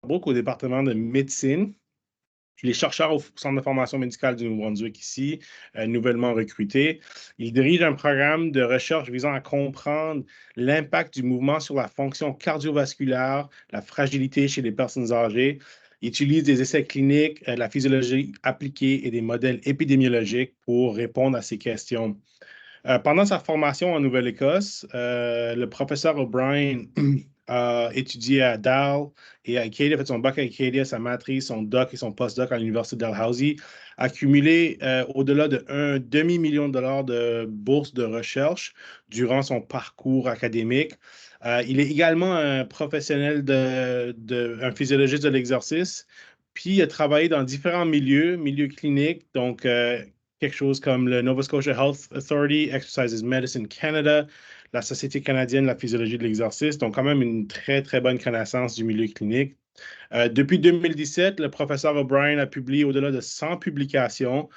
Sherbrooke au département de médecine. Je suis les chercheurs au Centre de formation médicale du Nouveau-Brunswick ici, nouvellement recruté. Il dirige un programme de recherche visant à comprendre l'impact du mouvement sur la fonction cardiovasculaire, la fragilité chez les personnes âgées. Il utilise des essais cliniques, la physiologie appliquée et des modèles épidémiologiques pour répondre à ces questions. Pendant sa formation en Nouvelle-Écosse, le professeur O'Brien a étudié à Dal et à Acadia, a fait son bac à Acadia, sa maîtrise, son doc et son postdoc à l'Université de Dalhousie, a cumulé au-delà de $500,000 de bourses de recherche durant son parcours académique. Il est également un professionnel un physiologiste de l'exercice, puis il a travaillé dans différents milieux cliniques, donc quelque chose comme le Nova Scotia Health Authority, Exercises Medicine Canada, la Société canadienne de la physiologie de l'exercice, donc quand même une très, très bonne connaissance du milieu clinique. Depuis 2017, le professeur O'Brien a publié au-delà de 100 publications,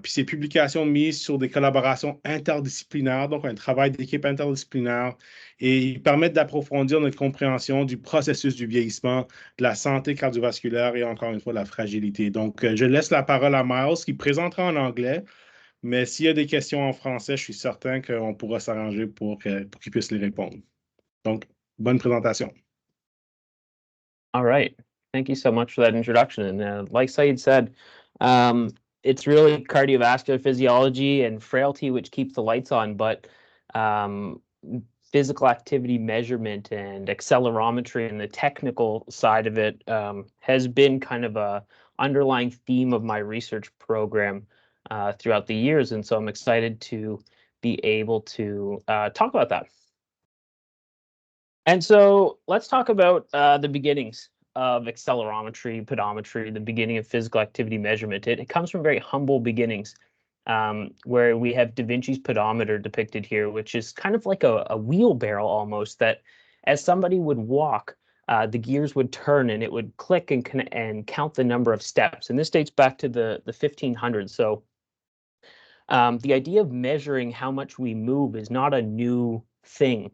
puis ces publications misent sur des collaborations interdisciplinaires, donc un travail d'équipe interdisciplinaire, et ils permettent d'approfondir notre compréhension du processus du vieillissement, de la santé cardiovasculaire et encore une fois de la fragilité. Donc, je laisse la parole à Myles qui présentera en anglais, mais s'il y a des questions en français, je suis certain qu'on pourra s'arranger pour qu'il puisse les répondre. Donc, bonne présentation. All right. Thank you so much for that introduction. And like Saeed said, it's really cardiovascular physiology and frailty which keeps the lights on, but physical activity measurement and accelerometry and the technical side of it has been kind of a underlying theme of my research program throughout the years. And so I'm excited to be able to talk about that. And so let's talk about the beginnings of accelerometry, pedometry, the beginning of physical activity measurement. It comes from very humble beginnings, where we have Da Vinci's pedometer depicted here, which is kind of like a wheelbarrow almost, that as somebody would walk, the gears would turn and it would click and count the number of steps. And this dates back to the 1500s. So the idea of measuring how much we move is not a new thing.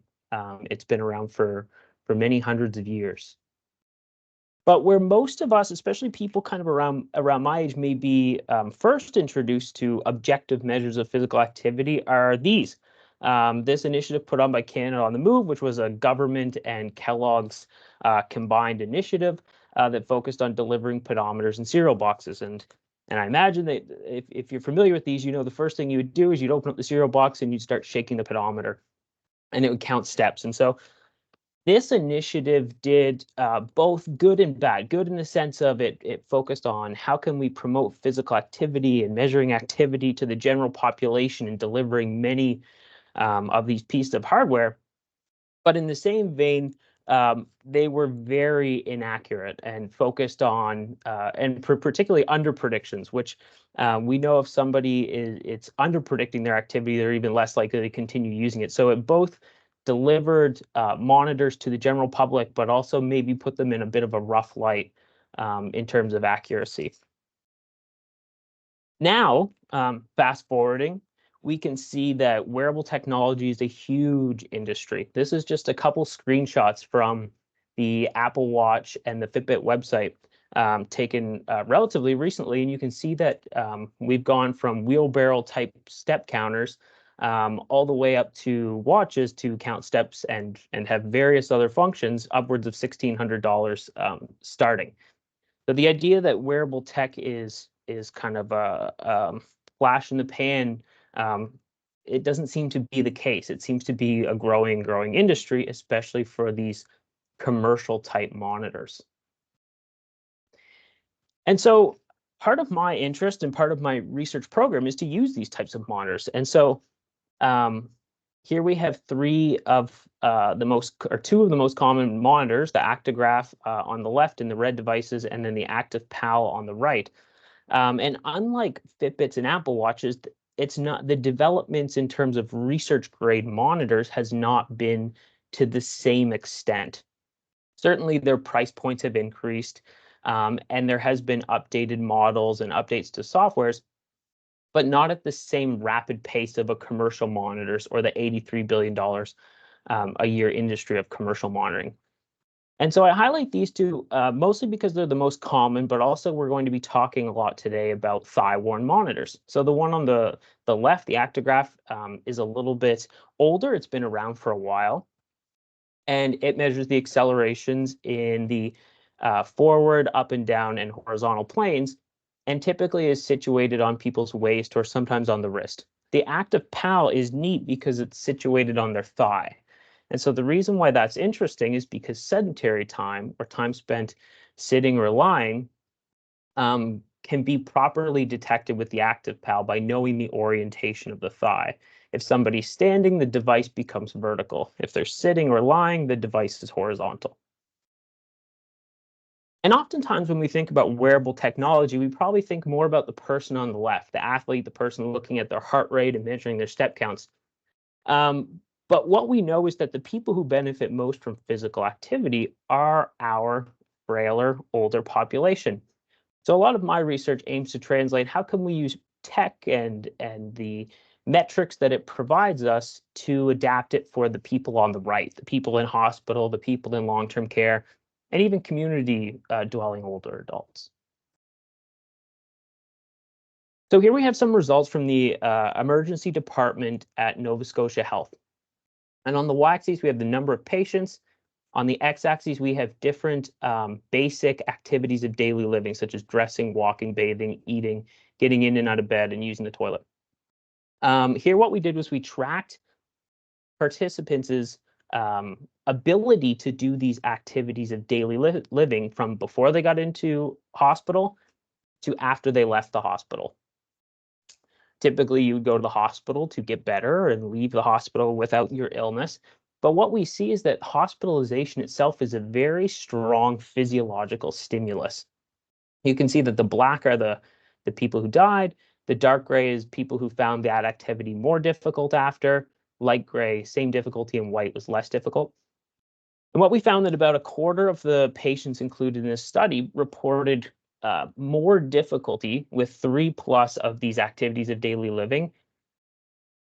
It's been around for many hundreds of years. But where most of us, especially people kind of around my age, may be first introduced to objective measures of physical activity are these. This initiative put on by Canada on the Move, which was a government and Kellogg's combined initiative that focused on delivering pedometers and cereal boxes. And I imagine that if you're familiar with these, you know the first thing you would do is you'd open up the cereal box and you'd start shaking the pedometer, and it would count steps. And so this initiative did both good and bad. Good in the sense of it focused on how can we promote physical activity and measuring activity to the general population and delivering many of these pieces of hardware. But in the same vein, they were very inaccurate and focused on, and particularly under predictions, which we know if somebody it's under predicting their activity, they're even less likely to continue using it. So it both delivered monitors to the general public, but also maybe put them in a bit of a rough light in terms of accuracy. Now, fast forwarding, we can see that wearable technology is a huge industry. This is just a couple screenshots from the Apple Watch and the Fitbit website taken relatively recently, and you can see that we've gone from wheelbarrow type step counters all the way up to watches to count steps and have various other functions, upwards of $1,600 starting. So the idea that wearable tech is kind of a flash in the pan, it doesn't seem to be the case. It seems to be a growing industry, especially for these commercial type monitors. And so part of my interest and part of my research program is to use these types of monitors. And so here we have two of the most common monitors, the Actigraph on the left in the red devices, and then the Active PAL on the right. And unlike Fitbits and Apple Watches, it's not the developments in terms of research grade monitors has not been to the same extent. Certainly their price points have increased, and there has been updated models and updates to softwares, but not at the same rapid pace of a commercial monitors or the $83 billion a year industry of commercial monitoring. And so I highlight these two mostly because they're the most common, but also we're going to be talking a lot today about thigh-worn monitors. So the one on the left, the Actigraph, is a little bit older. It's been around for a while, and it measures the accelerations in the forward, up and down, and horizontal planes, and typically is situated on people's waist or sometimes on the wrist. The Active PAL is neat because it's situated on their thigh. And so the reason why that's interesting is because sedentary time, or time spent sitting or lying, can be properly detected with the Active PAL by knowing the orientation of the thigh. If somebody's standing, the device becomes vertical. If they're sitting or lying, the device is horizontal. And oftentimes when we think about wearable technology, we probably think more about the person on the left, the athlete, the person looking at their heart rate and measuring their step counts. But what we know is that the people who benefit most from physical activity are our frailer, older population. So a lot of my research aims to translate how can we use tech and the metrics that it provides us to adapt it for the people on the right, the people in hospital, the people in long-term care, and even community dwelling older adults. So here we have some results from the emergency department at Nova Scotia Health. And on the y-axis, we have the number of patients. On the x-axis, we have different basic activities of daily living, such as dressing, walking, bathing, eating, getting in and out of bed, and using the toilet. Here, what we did was we tracked participants' ability to do these activities of daily living from before they got into hospital to after they left the hospital. Typically, you would go to the hospital to get better and leave the hospital without your illness. But what we see is that hospitalization itself is a very strong physiological stimulus. You can see that the black are the people who died. The dark gray is people who found that activity more difficult after. Light gray, same difficulty, and white was less difficult. And what we found that about a quarter of the patients included in this study reported more difficulty with 3+ of these activities of daily living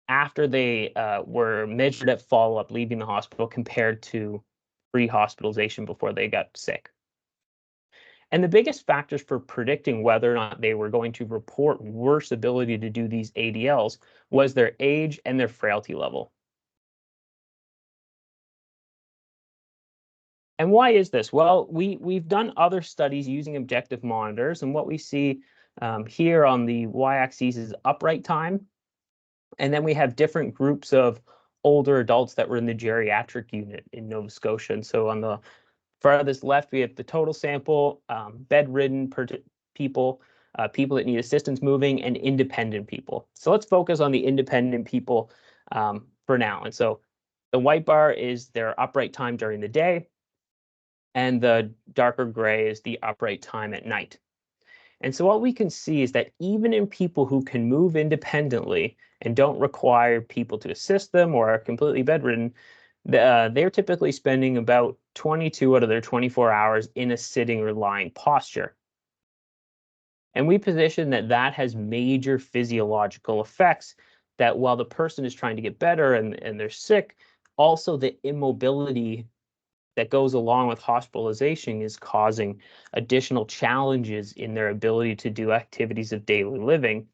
after they were measured at follow-up leaving the hospital compared to pre-hospitalization before they got sick. And the biggest factors for predicting whether or not they were going to report worse ability to do these ADLs was their age and their frailty level. And why is this? Well, we've done other studies using objective monitors, and what we see here on the y-axis is upright time, and then we have different groups of older adults that were in the geriatric unit in Nova Scotia. And so on the farthest left, we have the total sample, bedridden people, people that need assistance moving, and independent people. So let's focus on the independent people for now. And so the white bar is their upright time during the day, and the darker gray is the upright time at night. And so what we can see is that even in people who can move independently and don't require people to assist them or are completely bedridden, they're typically spending about 22 out of their 24 hours in a sitting or lying posture. And we position that that has major physiological effects, that while the person is trying to get better and they're sick, also the immobility that goes along with hospitalization is causing additional challenges in their ability to do activities of daily living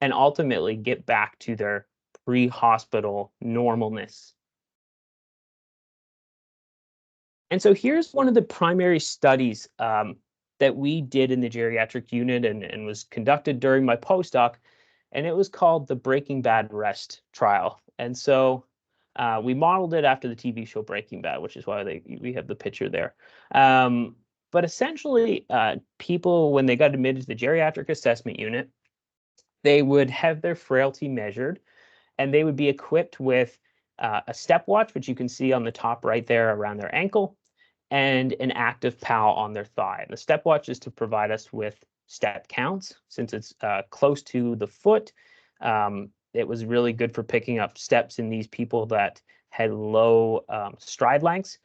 and ultimately get back to their pre-hospital normalness. And so here's one of the primary studies that we did in the geriatric unit and was conducted during my postdoc, and it was called the Breaking Bad Rest trial. And so we modeled it after the TV show Breaking Bad, which is why we have the picture there. But essentially, people, when they got admitted to the geriatric assessment unit, they would have their frailty measured, and they would be equipped with a stepwatch, which you can see on the top right there around their ankle, and an active PAL on their thigh. And the stepwatch is to provide us with step counts. Since it's close to the foot, it was really good for picking up steps in these people that had low stride lengths.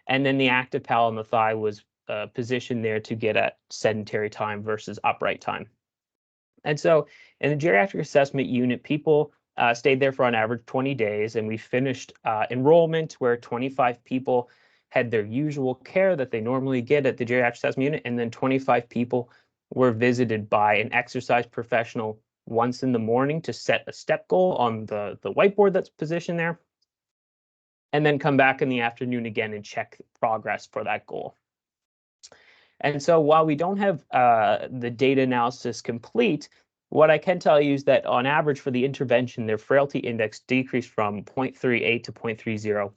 And then the active PAL on the thigh was positioned there to get at sedentary time versus upright time. And so in the geriatric assessment unit, people stayed there for on average 20 days, and we finished enrollment where 25 people had their usual care that they normally get at the geriatric assessment unit, and then 25 people were visited by an exercise professional once in the morning to set a step goal on the whiteboard that's positioned there, and then come back in the afternoon again and check progress for that goal. And so while we don't have the data analysis complete, what I can tell you is that on average for the intervention, their frailty index decreased from 0.38 to 0.30.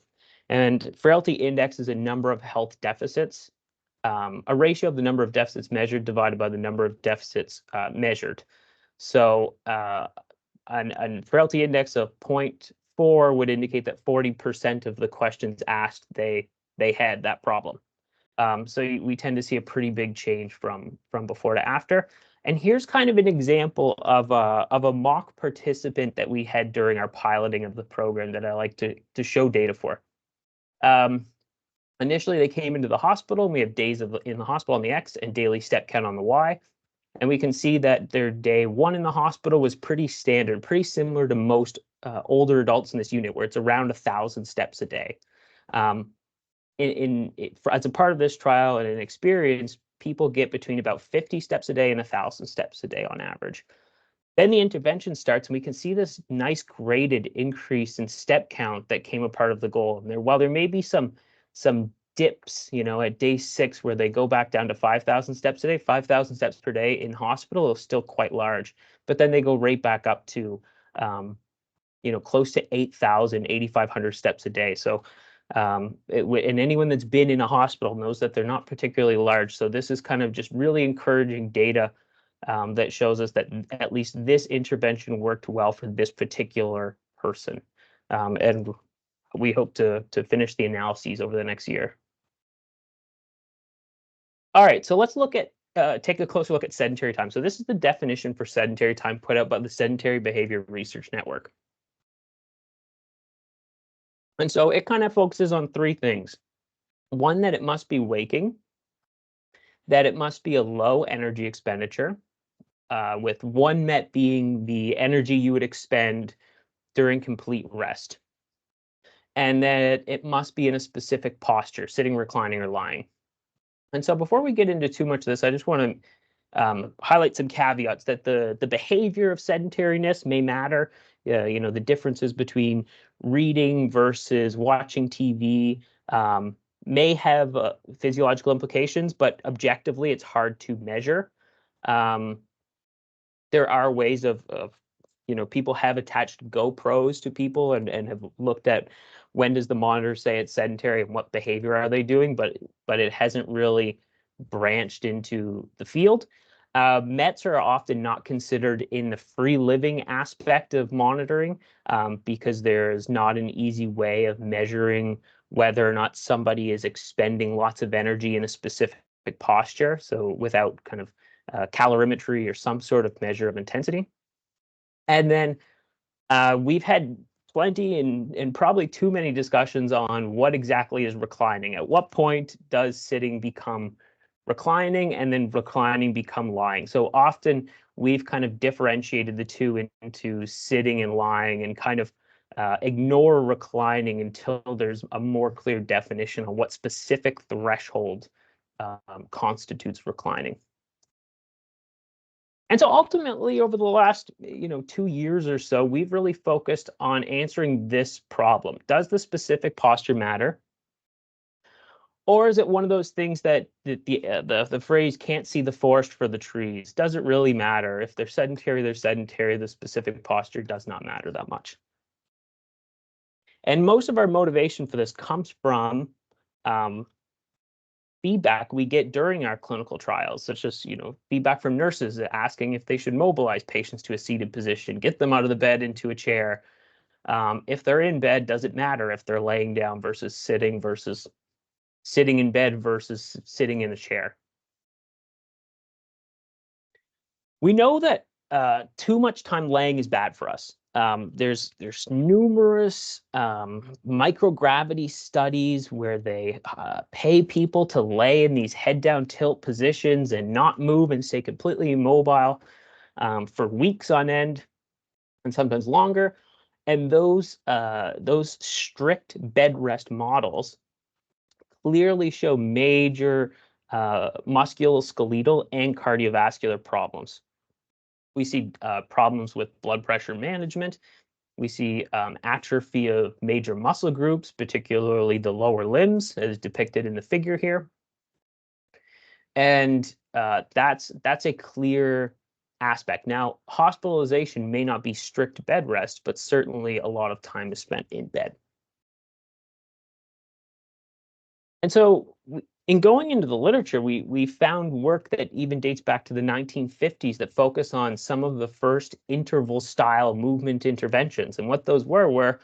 And frailty index is a number of health deficits, a ratio of the number of deficits measured divided by the number of deficits measured. So a frailty index of 0.4 would indicate that 40% of the questions asked, they had that problem. So we tend to see a pretty big change from before to after. And here's kind of an example of a mock participant that we had during our piloting of the program that I like to show data for. Initially, they came into the hospital, and we have days in the hospital on the X and daily step count on the Y. And we can see that their day 1 in the hospital was pretty standard, pretty similar to most older adults in this unit, where it's around 1,000 steps a day. As a part of this trial and an experience, people get between about 50 steps a day and 1,000 steps a day on average. Then the intervention starts, and we can see this nice graded increase in step count that came a part of the goal. And while there may be some dips, at day 6 where they go back down to 5,000 steps a day, 5,000 steps per day in hospital is still quite large. But then they go right back up to, close to 8,000, 8,500 steps a day. So and anyone that's been in a hospital knows that they're not particularly large. So this is kind of just really encouraging data that shows us that at least this intervention worked well for this particular person. And we hope to finish the analyses over the next year. All right, so let's take a closer look at sedentary time. So this is the definition for sedentary time put out by the Sedentary Behavior Research Network. And so it kind of focuses on 3 things. One, that it must be waking, that it must be a low energy expenditure, with 1 MET being the energy you would expend during complete rest. And that it must be in a specific posture, sitting, reclining, or lying. And so before we get into too much of this, I just want to highlight some caveats that the behavior of sedentariness may matter. The differences between reading versus watching TV may have physiological implications, but objectively it's hard to measure. There are ways of people have attached GoPros to people and have looked at when does the monitor say it's sedentary and what behavior are they doing, but it hasn't really branched into the field. METs are often not considered in the free living aspect of monitoring because there is not an easy way of measuring whether or not somebody is expending lots of energy in a specific posture. So without kind of calorimetry or some sort of measure of intensity. And then we've had plenty and probably too many discussions on what exactly is reclining. At what point does sitting become reclining and then reclining become lying? So often we've kind of differentiated the two into sitting and lying and kind of ignore reclining until there's a more clear definition on what specific threshold constitutes reclining. And so ultimately, over the last 2 years or so, we've really focused on answering this problem. Does the specific posture matter? Or is it one of those things that the phrase "can't see the forest for the trees"? Does it really matter? If they're sedentary, they're sedentary. The specific posture does not matter that much. And most of our motivation for this comes from feedback we get during our clinical trials, such as feedback from nurses asking if they should mobilize patients to a seated position, get them out of the bed into a chair. If they're in bed, does it matter if they're laying down versus sitting in bed versus sitting in a chair? We know that too much time laying is bad for us. There's numerous microgravity studies where they pay people to lay in these head down tilt positions and not move and stay completely immobile for weeks on end and sometimes longer. And those strict bed rest models clearly show major musculoskeletal and cardiovascular problems. We see problems with blood pressure management. We see atrophy of major muscle groups, particularly the lower limbs, as depicted in the figure here. And that's a clear aspect. Now, hospitalization may not be strict bed rest, but certainly a lot of time is spent in bed. And so in going into the literature, we found work that even dates back to the 1950s that focus on some of the first interval style movement interventions. And what those were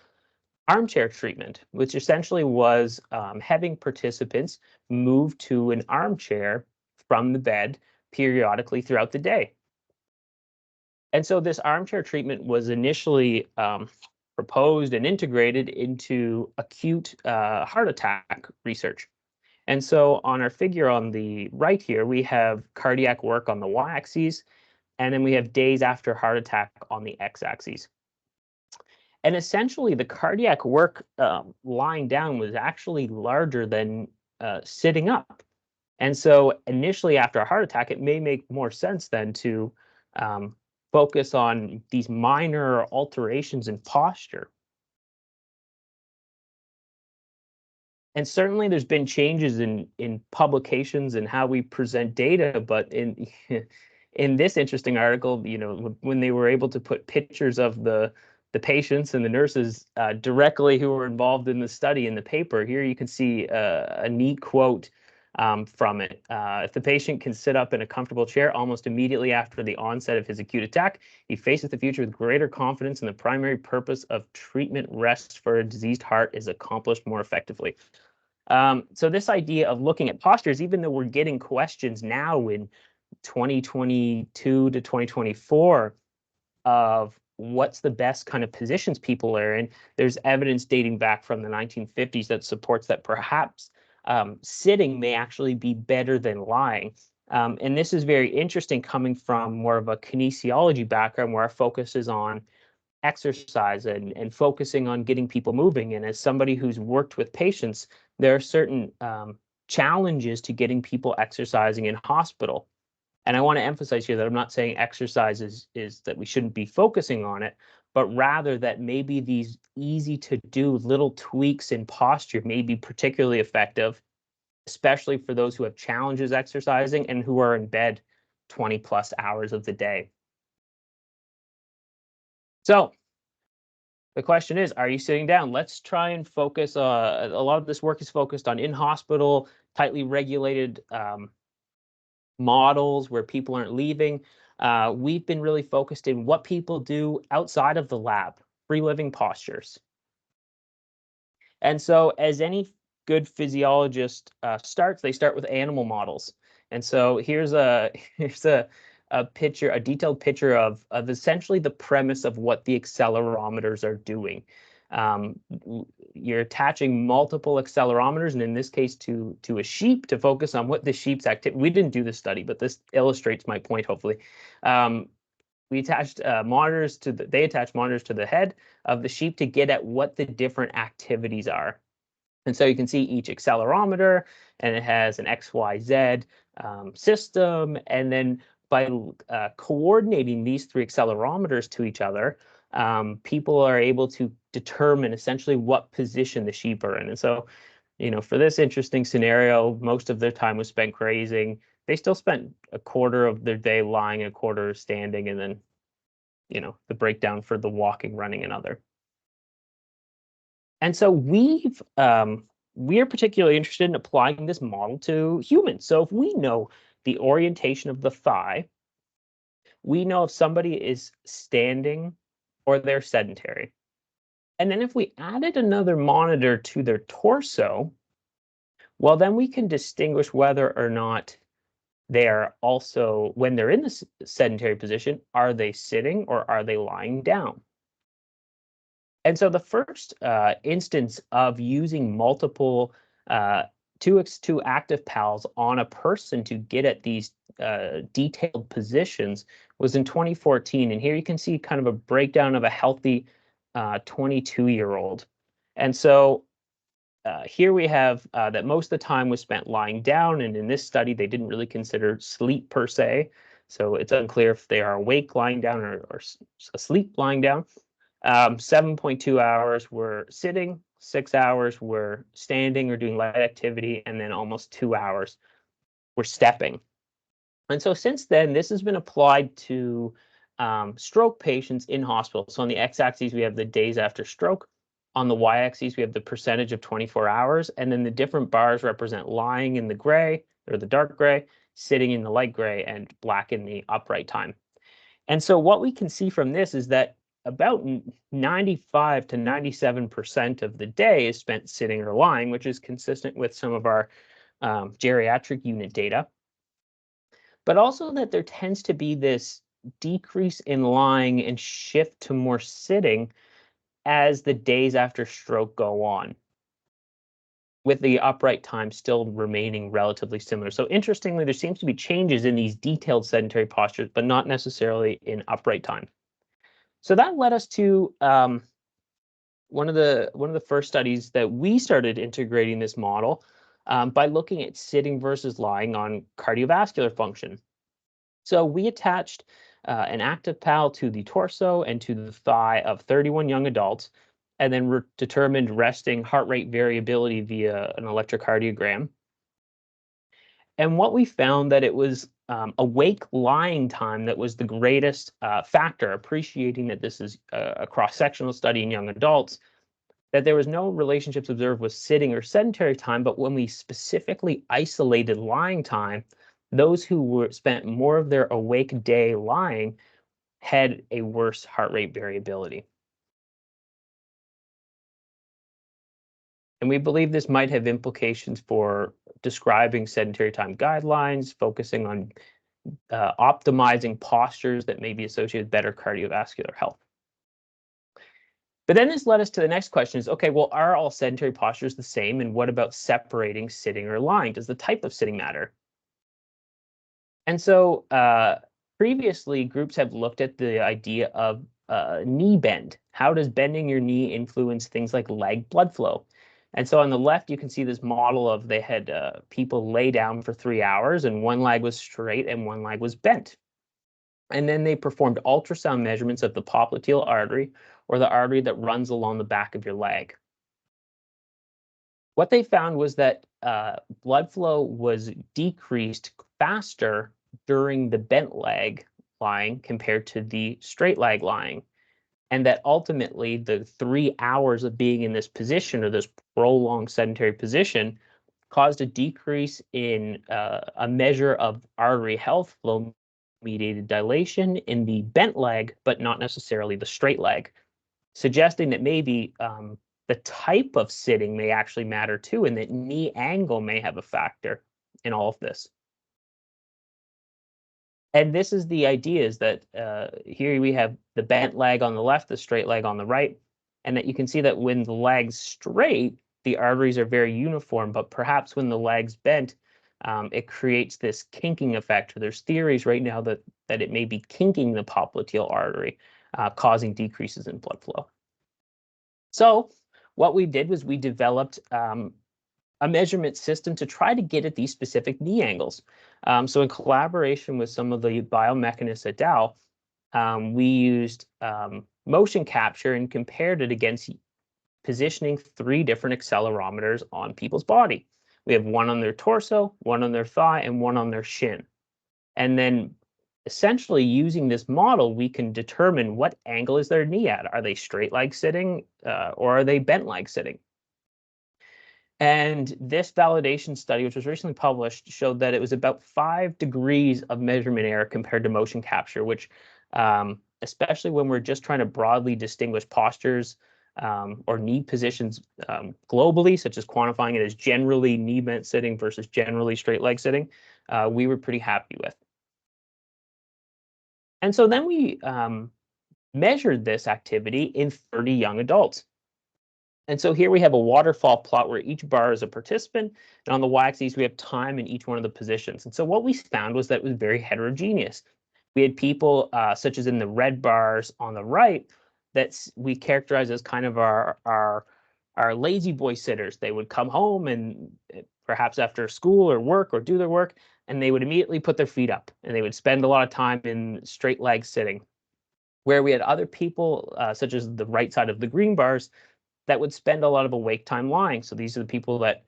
armchair treatment, which essentially was having participants move to an armchair from the bed periodically throughout the day. And so this armchair treatment was initially proposed and integrated into acute heart attack research. And so on our figure on the right here, we have cardiac work on the y-axis, and then we have days after heart attack on the x-axis. And essentially, the cardiac work lying down was actually larger than sitting up. And so initially after a heart attack, it may make more sense then to focus on these minor alterations in posture. And certainly there's been changes in publications and how we present data, but in in this interesting article, when they were able to put pictures of the patients and the nurses directly who were involved in the study in the paper, here you can see a neat quote from it. If the patient can sit up in a comfortable chair almost immediately after the onset of his acute attack, he faces the future with greater confidence, and the primary purpose of treatment rest for a diseased heart is accomplished more effectively. So this idea of looking at postures, even though we're getting questions now in 2022 to 2024 of what's the best kind of positions people are in, there's evidence dating back from the 1950s that supports that perhaps sitting may actually be better than lying. And this is very interesting coming from more of a kinesiology background where our focus is on exercise and focusing on getting people moving. And as somebody who's worked with patients, there are certain challenges to getting people exercising in hospital. And I want to emphasize here that I'm not saying exercise is that we shouldn't be focusing on it, but rather that maybe these easy to do little tweaks in posture may be particularly effective, especially for those who have challenges exercising and who are in bed 20 plus hours of the day. So the question is, are you sitting down? Let's try and focus. A lot of this work is focused on in-hospital, tightly regulated models where people aren't leaving. We've been really focused in what people do outside of the lab, free living postures. And so as any good physiologist starts, they start with animal models. And so here's a picture, a detailed picture of essentially the premise of what the accelerometers are doing. You're attaching multiple accelerometers, and in this case to a sheep to focus on what the sheep's activity. We didn't do this study, but this illustrates my point, hopefully. We attached monitors to they attached monitors to the head of the sheep to get at what the different activities are. And so you can see each accelerometer, and it has an XYZ system. And then by coordinating these three accelerometers to each other, people are able to determine essentially what position the sheep are in. And so, for this interesting scenario, most of their time was spent grazing. They still spent a quarter of their day lying, a quarter standing, and then, the breakdown for the walking, running, and other. And so we're particularly interested in applying this model to humans. So if we know the orientation of the thigh, we know if somebody is standing or they're sedentary. And then if we added another monitor to their torso, well, then we can distinguish whether or not they are also, when they're in the sedentary position, are they sitting or are they lying down? And so the first instance of using multiple two active pals on a person to get at these detailed positions was in 2014. And here you can see kind of a breakdown of a healthy 22-year-old. And so here we have that most of the time was spent lying down, and in this study, they didn't really consider sleep per se. So it's unclear if they are awake lying down or asleep lying down. 7.2 hours were sitting, 6 hours were standing or doing light activity, and then almost 2 hours were stepping. And so since then, this has been applied to stroke patients in hospital. So on the x-axis, we have the days after stroke. On the y-axis, we have the percentage of 24 hours. And then the different bars represent lying in the gray or the dark gray, sitting in the light gray, and black in the upright time. And so what we can see from this is that about 95 to 97% of the day is spent sitting or lying, which is consistent with some of our geriatric unit data. But also that there tends to be this decrease in lying and shift to more sitting as the days after stroke go on, with the upright time still remaining relatively similar. So interestingly, there seems to be changes in these detailed sedentary postures, but not necessarily in upright time. So that led us to one of the first studies that we started integrating this model by looking at sitting versus lying on cardiovascular function. So we attached an active PAL to the torso and to the thigh of 31 young adults, and then determined resting heart rate variability via an electrocardiogram. And what we found that it was awake lying time that was the greatest factor, appreciating that this is a cross-sectional study in young adults, that there was no relationships observed with sitting or sedentary time, but when we specifically isolated lying time, those who spent more of their awake day lying had a worse heart rate variability. And we believe this might have implications for describing sedentary time guidelines, focusing on optimizing postures that may be associated with better cardiovascular health. But then this led us to the next question is, okay, well, are all sedentary postures the same? And what about separating sitting or lying? Does the type of sitting matter? And so previously, groups have looked at the idea of knee bend. How does bending your knee influence things like leg blood flow? And so on the left, you can see this model of they had people lay down for 3 hours and one leg was straight and one leg was bent. And then they performed ultrasound measurements of the popliteal artery, or the artery that runs along the back of your leg. What they found was that blood flow was decreased faster during the bent leg lying compared to the straight leg lying. And that ultimately the 3 hours of being in this position, or this prolonged sedentary position, caused a decrease in a measure of artery health, flow mediated dilation in the bent leg, but not necessarily the straight leg, suggesting that maybe the type of sitting may actually matter too, and that knee angle may have a factor in all of this. And this is the idea, is that here we have the bent leg on the left, the straight leg on the right, and that you can see that when the leg's straight, the arteries are very uniform, but perhaps when the leg's bent, it creates this kinking effect. There's theories right now that it may be kinking the popliteal artery, causing decreases in blood flow. So what we did was we developed a measurement system to try to get at these specific knee angles. So in collaboration with some of the biomechanists at Dow, we used motion capture and compared it against positioning 3 different accelerometers on people's body. We have one on their torso, one on their thigh, and one on their shin. And then essentially using this model, we can determine what angle is their knee at. Are they straight leg sitting or are they bent leg sitting? And this validation study, which was recently published, showed that it was about 5 degrees of measurement error compared to motion capture, which especially when we're just trying to broadly distinguish postures or knee positions globally, such as quantifying it as generally knee bent sitting versus generally straight leg sitting, we were pretty happy with. And so then we measured this activity in 30 young adults. And so here we have a waterfall plot where each bar is a participant, and on the y-axis we have time in each one of the positions. And so what we found was that it was very heterogeneous. We had people, such as in the red bars on the right, that we characterize as kind of our are lazy boy sitters. They would come home and perhaps after school or work or do their work, and they would immediately put their feet up and they would spend a lot of time in straight leg sitting. Where we had other people, such as the right side of the green bars, that would spend a lot of awake time lying. So these are the people that,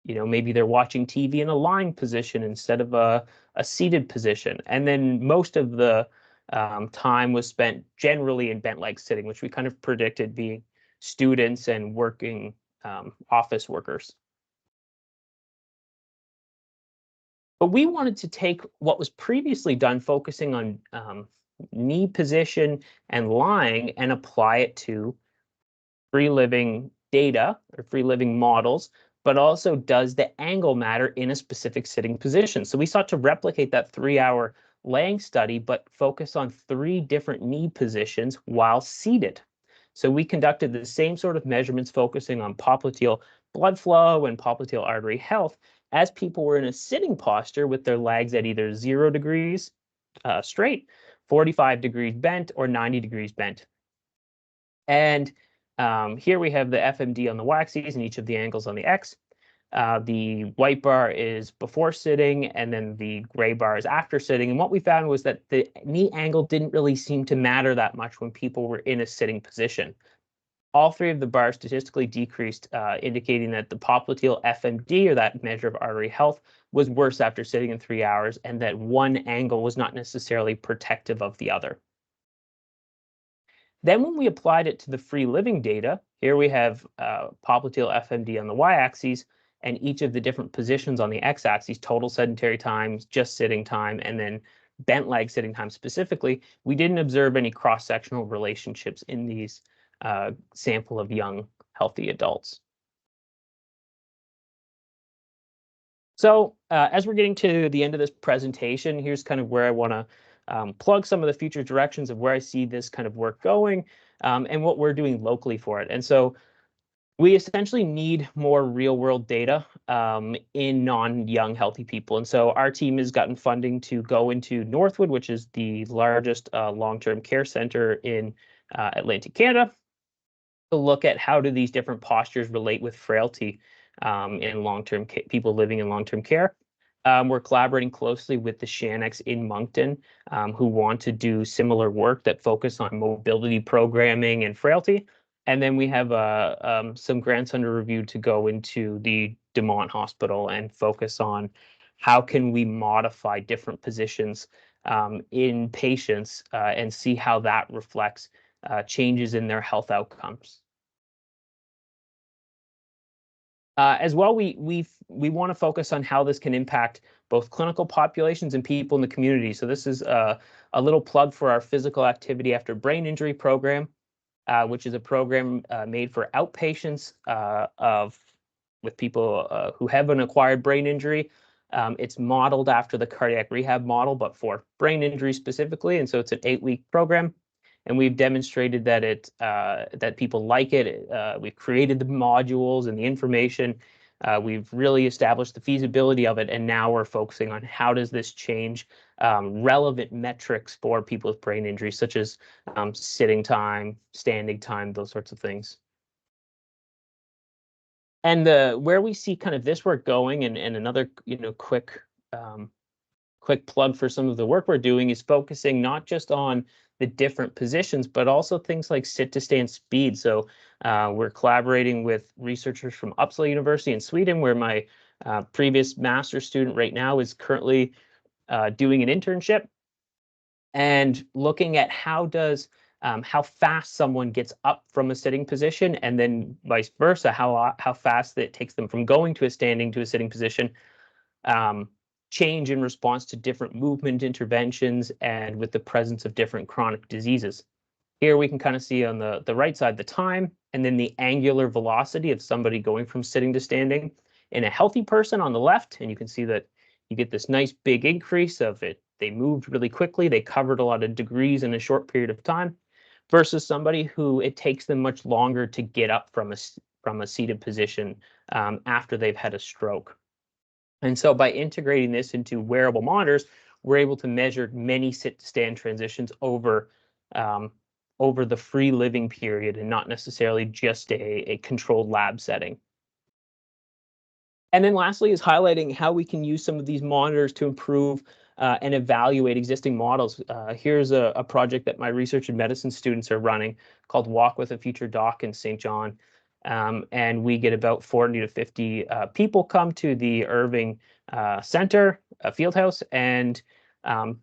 maybe they're watching TV in a lying position instead of a seated position. And then most of the time was spent generally in bent leg sitting, which we kind of predicted being students and working office workers. But we wanted to take what was previously done, focusing on knee position and lying, and apply it to free living data or free living models, but also does the angle matter in a specific sitting position? So we sought to replicate that 3-hour laying study, but focus on 3 different knee positions while seated. So we conducted the same sort of measurements, focusing on popliteal blood flow and popliteal artery health as people were in a sitting posture with their legs at either 0 degrees straight, 45 degrees bent, or 90 degrees bent. And here we have the FMD on the y-axis and each of the angles on the x. The white bar is before sitting, and then the gray bar is after sitting. And what we found was that the knee angle didn't really seem to matter that much when people were in a sitting position. All 3 of the bars statistically decreased, indicating that the popliteal FMD, or that measure of artery health, was worse after sitting in 3 hours, and that one angle was not necessarily protective of the other. Then when we applied it to the free living data, here we have popliteal FMD on the y-axis and each of the different positions on the x-axis, total sedentary time, just sitting time, and then bent leg sitting time specifically. We didn't observe any cross-sectional relationships in these sample of young, healthy adults. So as we're getting to the end of this presentation, here's kind of where I want to plug some of the future directions of where I see this kind of work going, and what we're doing locally for it. And so we essentially need more real-world data in non-young healthy people. And so our team has gotten funding to go into Northwood, which is the largest long-term care center in Atlantic Canada, to look at how do these different postures relate with frailty in long-term people living in long-term care. We're collaborating closely with the Shannex in Moncton, who want to do similar work that focus on mobility programming and frailty. And then we have some grants under review to go into the Demont Hospital and focus on how can we modify different positions in patients and see how that reflects changes in their health outcomes. As well, we want to focus on how this can impact both clinical populations and people in the community. So this is a little plug for our physical activity after brain injury program, which is a program made for outpatients with people who have an acquired brain injury. It's modeled after the cardiac rehab model, but for brain injury specifically. And so it's an 8-week program. And we've demonstrated that that people like it. We've created the modules and the information. We've really established the feasibility of it, and now we're focusing on how does this change relevant metrics for people with brain injuries, such as sitting time, standing time, those sorts of things. And where we see kind of this work going, and another quick plug for some of the work we're doing, is focusing not just on the different positions, but also things like sit to stand speed. So we're collaborating with researchers from Uppsala University in Sweden, where my previous master's student right now is currently doing an internship, and looking at how fast someone gets up from a sitting position, and then vice versa, how fast it takes them from going to a standing to a sitting position, change in response to different movement interventions and with the presence of different chronic diseases. Here we can kind of see on the right side the time, and then the angular velocity of somebody going from sitting to standing in a healthy person on the left. And you can see that you get this nice big increase of it. They moved really quickly. They covered a lot of degrees in a short period of time, versus somebody who it takes them much longer to get up from a seated position after they've had a stroke. And so by integrating this into wearable monitors, we're able to measure many sit-to-stand transitions over over the free living period and not necessarily just a controlled lab setting. And then lastly is highlighting how we can use some of these monitors to improve and evaluate existing models. Here's a project that my research and medicine students are running called Walk with a Future Doc in St. John. And we get about 40 to 50 people come to the Irving Center, field house, and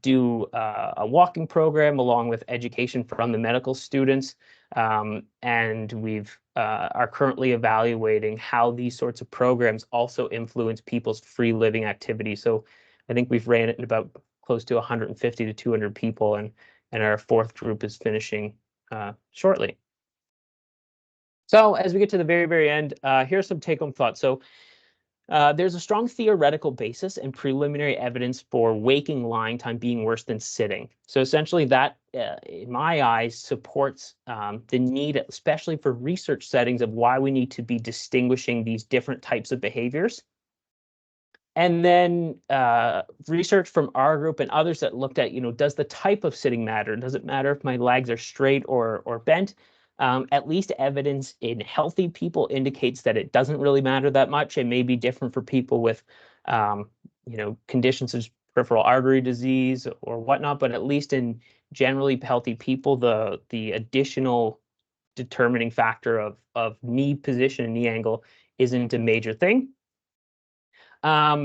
do a walking program along with education from the medical students. And we've are currently evaluating how these sorts of programs also influence people's free living activity. So I think we've ran it in about close to 150 to 200 people, and our fourth group is finishing shortly. So as we get to the very, very end, here's some take-home thoughts. So there's a strong theoretical basis and preliminary evidence for waking lying time being worse than sitting. So essentially that, in my eyes, supports the need, especially for research settings, of why we need to be distinguishing these different types of behaviors. And then research from our group and others that looked at, does the type of sitting matter? Does it matter if my legs are straight or bent? At least evidence in healthy people indicates that it doesn't really matter that much. It may be different for people with, conditions such as peripheral artery disease or whatnot, but at least in generally healthy people, the additional determining factor of knee position and knee angle isn't a major thing.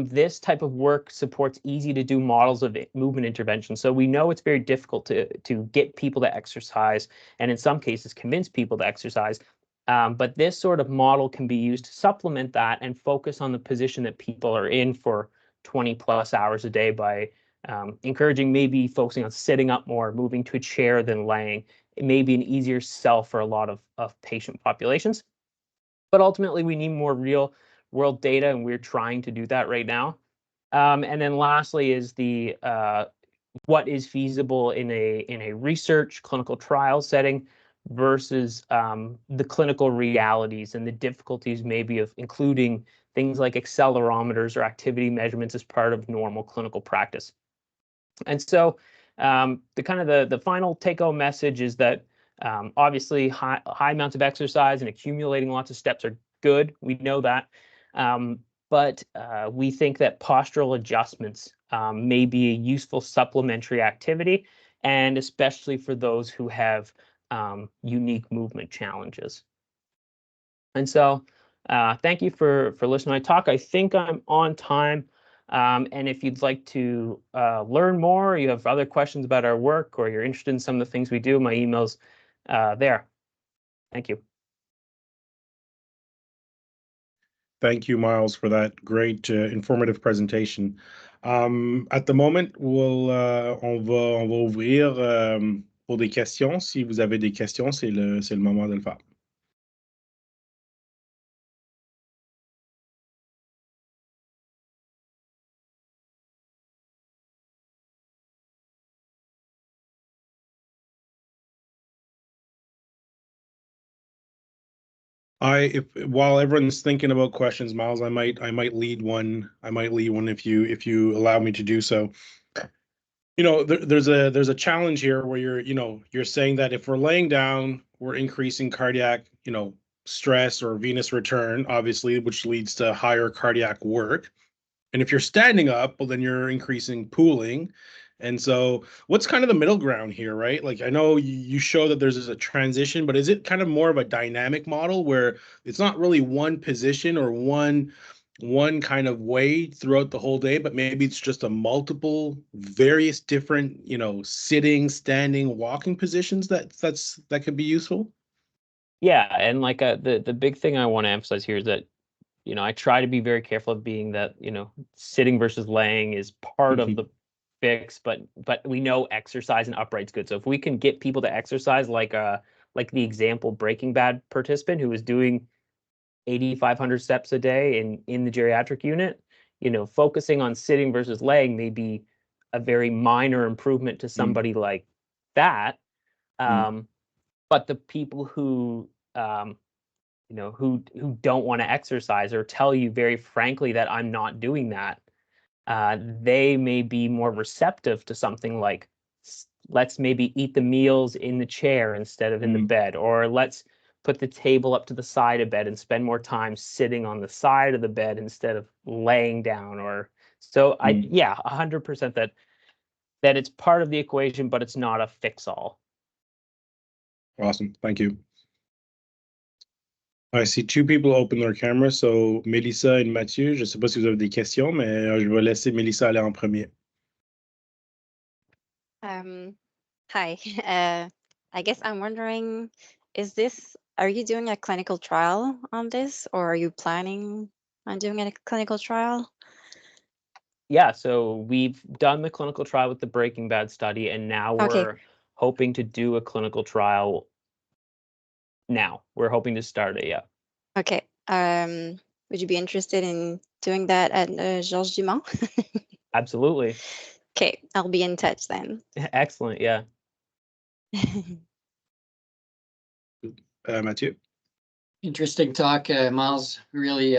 This type of work supports easy to do models of movement intervention. So we know it's very difficult to get people to exercise, and in some cases convince people to exercise. But this sort of model can be used to supplement that and focus on the position that people are in for 20 plus hours a day by encouraging, maybe focusing on sitting up more, moving to a chair than laying. It may be an easier sell for a lot of patient populations. But ultimately, we need more real world data, and we're trying to do that right now. And then lastly is the what is feasible in a research clinical trial setting versus the clinical realities and the difficulties maybe of including things like accelerometers or activity measurements as part of normal clinical practice. And so the final take-home message is that obviously high amounts of exercise and accumulating lots of steps are good. We know that. But we think that postural adjustments may be a useful supplementary activity, and especially for those who have unique movement challenges. And so thank you for listening to my talk. I think I'm on time. And if you'd like to learn more, or you have other questions about our work, or you're interested in some of the things we do, my email's there. Thank you. Thank you, Myles, for that great informative presentation. At the moment, on va ouvrir pour des questions. Si vous avez des questions, c'est le moment de le faire. While everyone's thinking about questions, Myles, I might lead one. I might lead one if you allow me to do so. There's a challenge here where you're saying that if we're laying down, we're increasing cardiac, stress or venous return, obviously, which leads to higher cardiac work. And if you're standing up, well, then you're increasing pooling. And so what's kind of the middle ground here, right? Like, I know you show that there's a transition, but is it kind of more of a dynamic model where it's not really one position or one kind of way throughout the whole day, but maybe it's just a multiple various different, sitting, standing, walking positions that could be useful? Yeah, and like the big thing I want to emphasize here is that I try to be very careful of being that, sitting versus laying is part of the fix, but we know exercise and upright's good. So if we can get people to exercise like the example Breaking Bad participant who was doing 8,500 steps a day in the geriatric unit, focusing on sitting versus laying may be a very minor improvement to somebody like that. But the people who who don't want to exercise or tell you very frankly that I'm not doing that, they may be more receptive to something like let's maybe eat the meals in the chair instead of in the bed, or let's put the table up to the side of bed and spend more time sitting on the side of the bed instead of laying down. Or so yeah, 100% that it's part of the equation, but it's not a fix-all. Awesome. Thank you. I see two people open their cameras, so Mélissa et Mathieu, je ne sais pas si vous avez des questions, mais je vais laisser Mélissa aller en premier. Hi. I guess I'm wondering, are you doing a clinical trial on this, or are you planning on doing a clinical trial? Yeah, so we've done the clinical trial with the Breaking Bad study, and now we're hoping to do a clinical trial now. We're hoping to start it, yeah. Okay. Would you be interested in doing that at Georges Dumont? Absolutely. Okay, I'll be in touch then. Excellent, yeah. Mathieu? Interesting talk, Myles. Really,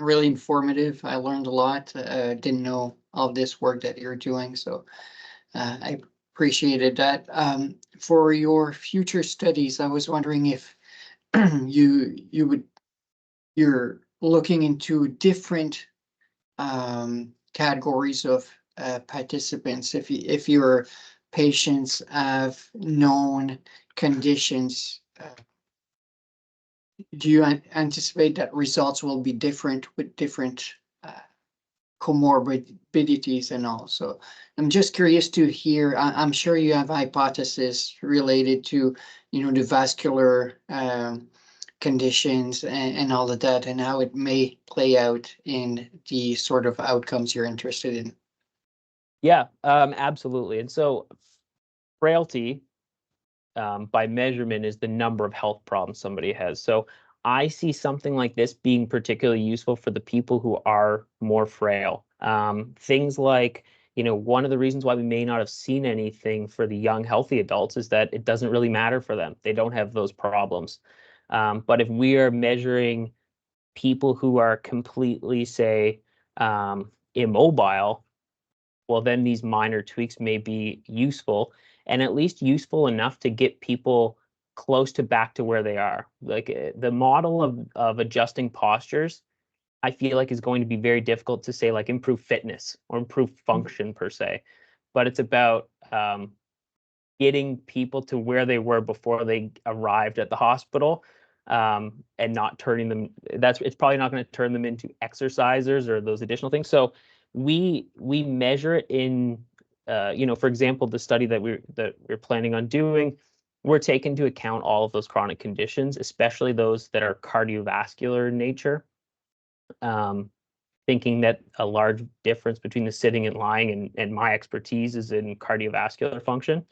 really informative. I learned a lot. Didn't know all this work that you're doing, so I appreciated that. For your future studies, I was wondering if you're looking into different categories of participants. If your patients have known conditions. Do you anticipate that results will be different with different comorbidities and all? So I'm just curious to hear. I'm sure you have hypotheses related to, the vascular conditions and all of that, and how it may play out in the sort of outcomes you're interested in. Yeah, absolutely. And so frailty, by measurement, is the number of health problems somebody has. So I see something like this being particularly useful for the people who are more frail. Things like, one of the reasons why we may not have seen anything for the young, healthy adults is that it doesn't really matter for them. They don't have those problems. But if we are measuring people who are completely, say, immobile, well, then these minor tweaks may be useful, and at least useful enough to get people close to back to where they are. Like the model of adjusting postures, I feel like is going to be very difficult to say, like improve fitness or improve function per se, but it's about getting people to where they were before they arrived at the hospital, and not turning them. It's probably not going to turn them into exercisers or those additional things. So we measure it in, for example, the study that we're planning on doing, we're taking into account all of those chronic conditions, especially those that are cardiovascular in nature. Thinking that a large difference between the sitting and lying and my expertise is in cardiovascular function.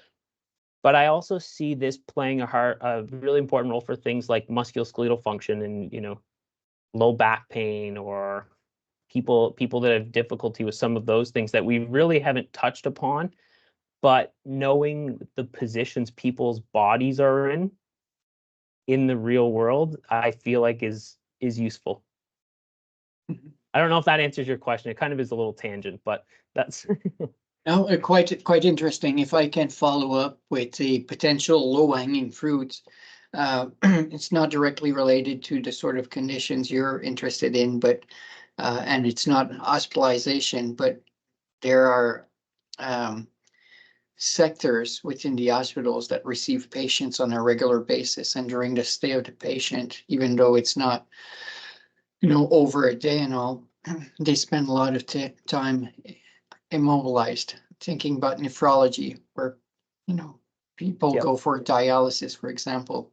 But I also see this playing a really important role for things like musculoskeletal function and, low back pain, or people that have difficulty with some of those things that we really haven't touched upon. But knowing the positions people's bodies are in the real world, I feel like is useful. I don't know if that answers your question. It kind of is a little tangent, but that's No, quite interesting. If I can follow up with the potential low-hanging fruits, it's not directly related to the sort of conditions you're interested in, but and it's not hospitalization, but there are sectors within the hospitals that receive patients on a regular basis, and during the stay of the patient, even though it's not, over a day and all, they spend a lot of time immobilized. Thinking about nephrology, where people go for dialysis, for example.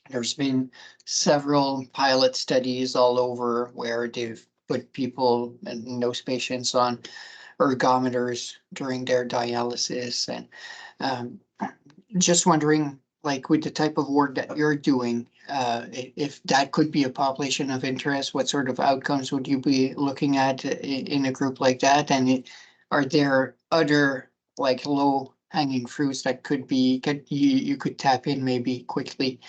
There's been several pilot studies all over where they've put people and those patients on ergometers during their dialysis, and just wondering, like with the type of work that you're doing, if that could be a population of interest, what sort of outcomes would you be looking at in a group like that? And are there other like low hanging fruits that you could tap in maybe quickly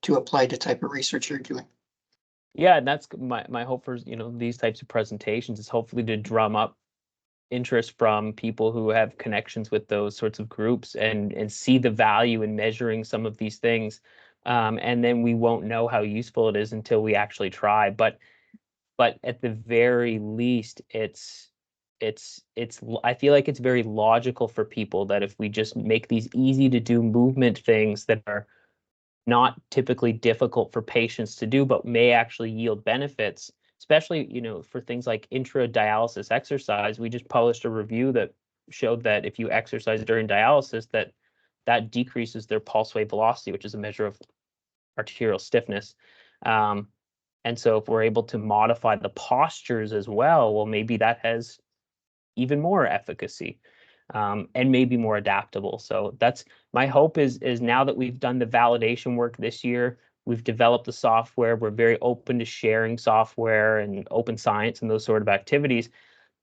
to apply the type of research you're doing? Yeah, and that's my hope for these types of presentations, is hopefully to drum up interest from people who have connections with those sorts of groups and see the value in measuring some of these things. And then we won't know how useful it is until we actually try. But at the very least, I feel like it's very logical for people that if we just make these easy to do movement things that are not typically difficult for patients to do, but may actually yield benefits, especially, for things like intra-dialysis exercise. We just published a review that showed that if you exercise during dialysis, that decreases their pulse wave velocity, which is a measure of arterial stiffness. And so if we're able to modify the postures as well, maybe that has even more efficacy, and maybe more adaptable. So that's my hope is now that we've done the validation work this year, we've developed the software, we're very open to sharing software and open science and those sort of activities,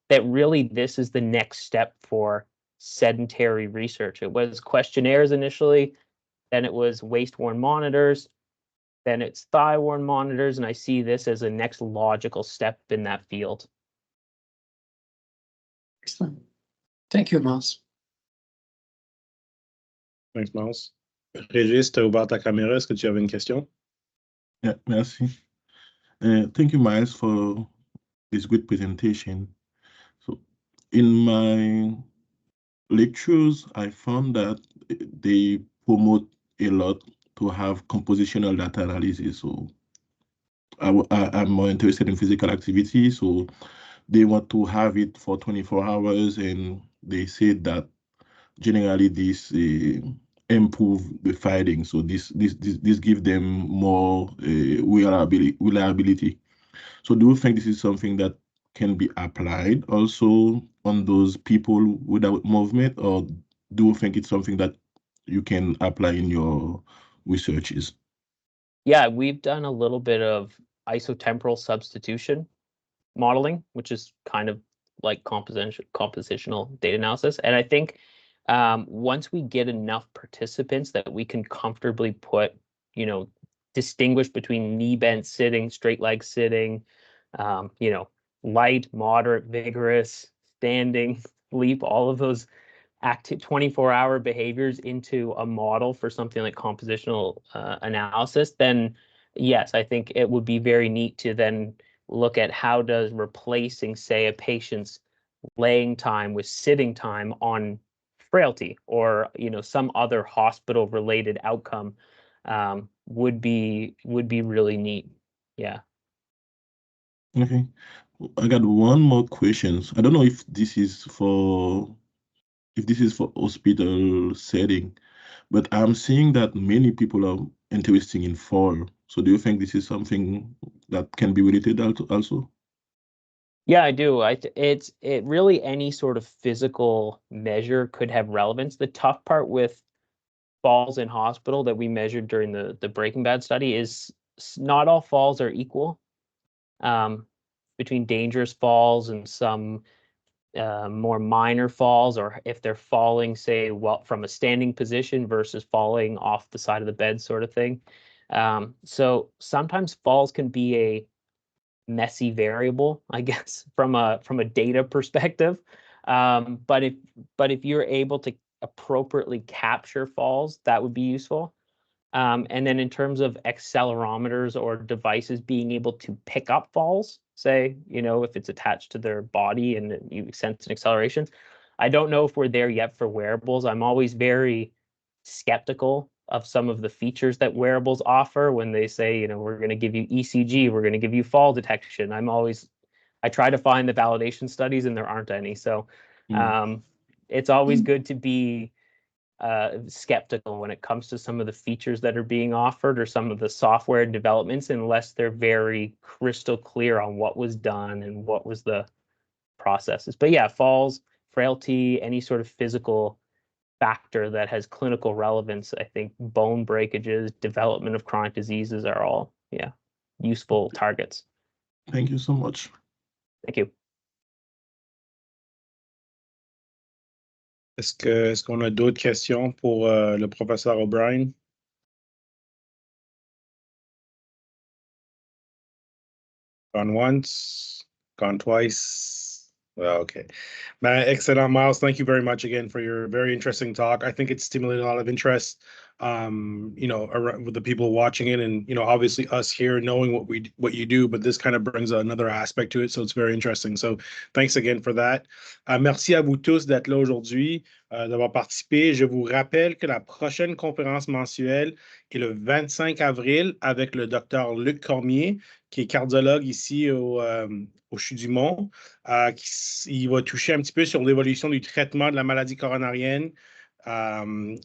that really this is the next step for sedentary research. It was questionnaires initially, then it was waist-worn monitors, then it's thigh-worn monitors, and I see this as a next logical step in that field. Excellent. Thank you, Myles. Thanks, Myles. Régis, tu as ouvert ta caméra. Est-ce que tu avais une question? Yeah, merci. Thank you, Myles, for this good presentation. So in my lectures, I found that they promote a lot to have compositional data analysis. So I'm more interested in physical activity. So they want to have it for 24 hours, and they said that generally this improve the findings. So this gives them more reliability. So do you think this is something that can be applied also on those people without movement, or do you think it's something that you can apply in your researches? Yeah, we've done a little bit of isotemporal substitution modeling, which is kind of like compositional data analysis. And I think once we get enough participants that we can comfortably put, distinguish between knee bent sitting, straight leg sitting, light, moderate, vigorous, standing, sleep, all of those active 24-hour behaviors into a model for something like compositional analysis, then yes, I think it would be very neat to then look at how does replacing, say, a patient's laying time with sitting time on frailty or some other hospital related outcome would be really neat. Yeah. Okay, I got one more question. I don't know if this is for hospital setting, but I'm seeing that many people are interested in fall. So do you think this is something that can be related also? Yeah, I do. It really any sort of physical measure could have relevance. The tough part with falls in hospital that we measured during the Breaking Bad study is not all falls are equal. Between dangerous falls and some more minor falls, or if they're falling, say, from a standing position versus falling off the side of the bed sort of thing. So sometimes falls can be a messy variable, I guess, from a data perspective. But if you're able to appropriately capture falls, that would be useful. And then in terms of accelerometers or devices being able to pick up falls, say, if it's attached to their body and you sense an acceleration, I don't know if we're there yet for wearables. I'm always very skeptical of some of the features that wearables offer when they say, we're going to give you ECG, we're going to give you fall detection. I try to find the validation studies and there aren't any. So it's always good to be skeptical when it comes to some of the features that are being offered or some of the software developments, unless they're very crystal clear on what was done and what was the processes. But yeah, falls, frailty, any sort of physical factor that has clinical relevance, I think bone breakages, development of chronic diseases are all, useful targets. Thank you so much. Thank you. Est-ce qu'on a d'autres questions pour le professeur O'Brien? Gone once, gone twice. Well, okay. Excellent, Myles. Thank you very much again for your very interesting talk. I think it stimulated a lot of interest, around, with the people watching it, and obviously us here knowing what you do. But this kind of brings another aspect to it, so it's very interesting. So, thanks again for that. Merci à vous tous d'être là aujourd'hui, d'avoir participé. Je vous rappelle que la prochaine conférence mensuelle est le 25 avril avec le docteur Luc Cormier, qui est cardiologue ici au CHU-du-Mont. Il va toucher un petit peu sur l'évolution du traitement de la maladie coronarienne,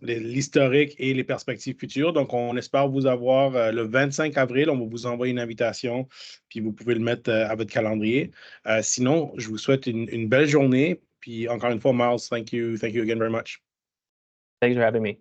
l'historique et les perspectives futures. Donc, on espère vous avoir le 25 avril. On va vous envoyer une invitation, puis vous pouvez le mettre à votre calendrier. Sinon, je vous souhaite une belle journée. Puis encore une fois, Myles, thank you again very much. Thanks for having me.